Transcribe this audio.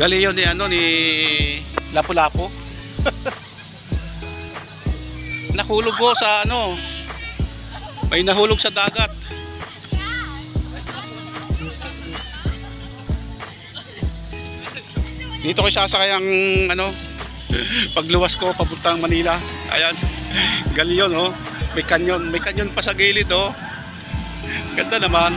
Galiyo ni ano ni Lapu-Lapu. Nahulog ko sa ano. May nahulog sa dagat. Dito ko sasakay ang ano pagluwas ko papuntang Manila. Ayan. Galiyo no. May kanyon pa sa gilid oh. Ganda naman.